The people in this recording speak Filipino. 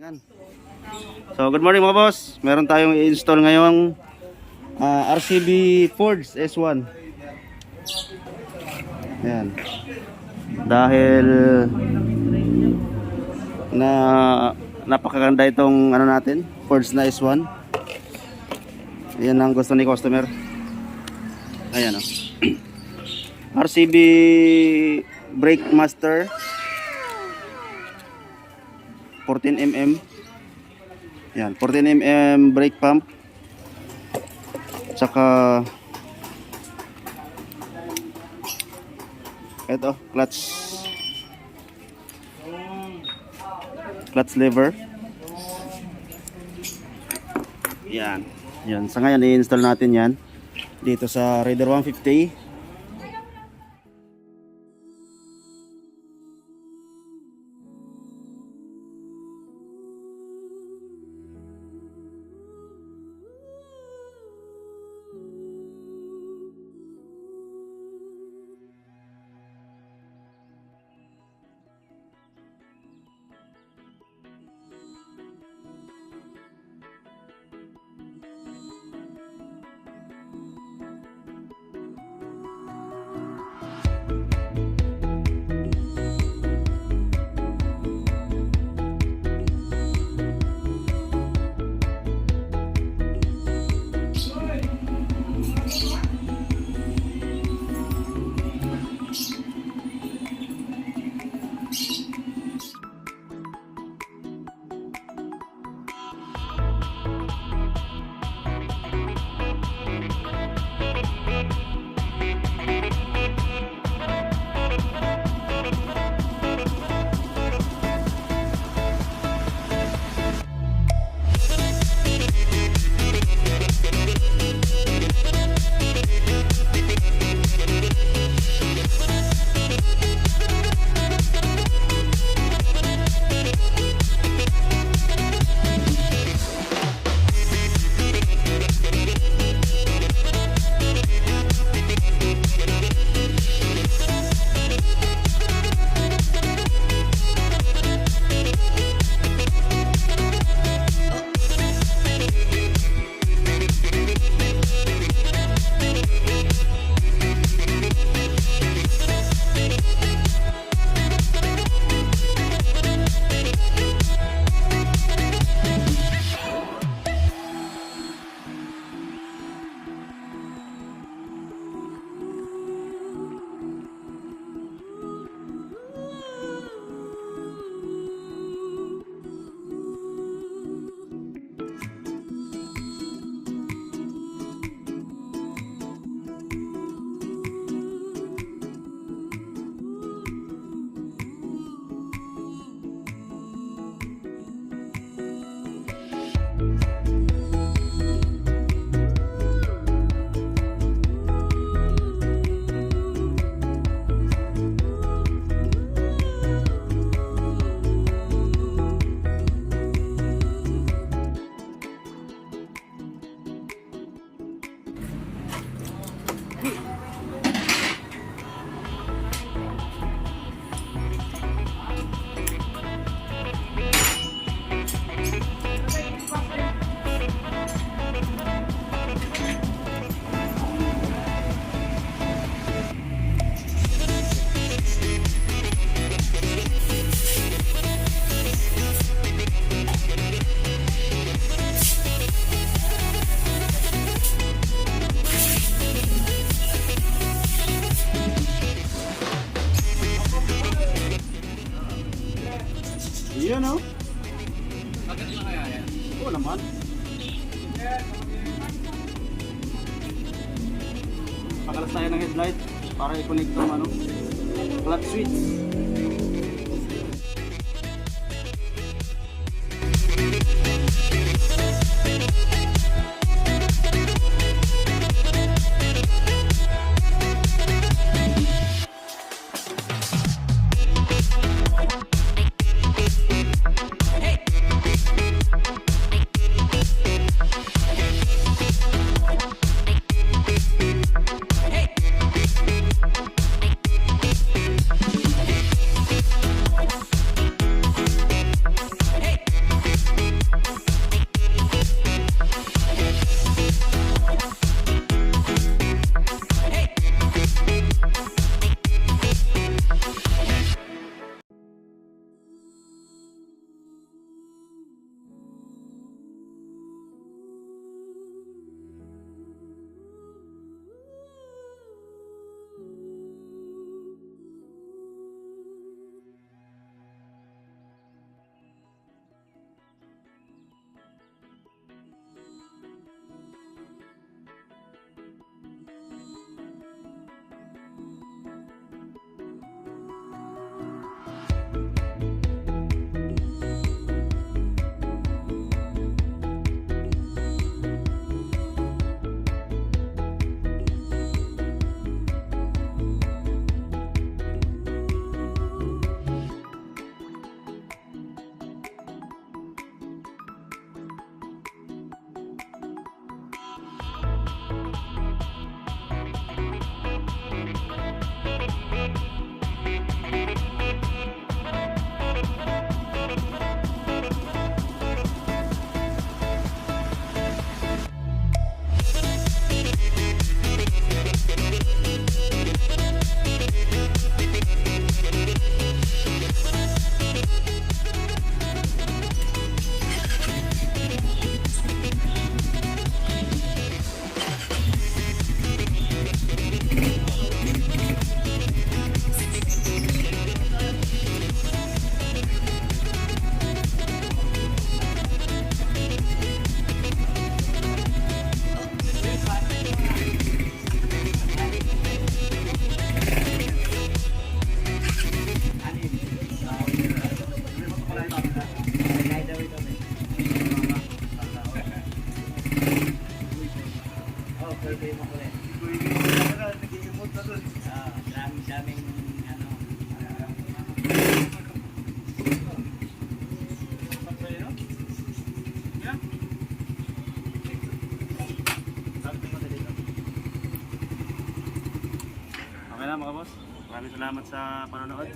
Yan. So good morning mga boss. Meron tayong i-install ngayong RCB Fords S1. Yan. Dahil na napakaganda itong ano natin, Fords na S1. Yan ang gusto ni customer. Ayan oh. RCB Brake Master 14mm. Yan, 14mm brake pump. Tsaka ito, clutch lever. Yan. Yan, sa ngayon i-install natin yan dito sa Raider 150. Yun o. Bakit lang kaya yan? Oo naman. Pakalas tayo ng headlight para i-connect yung ano, clutch switch. daming ano. Okay na mga boss. Maraming salamat sa panonood.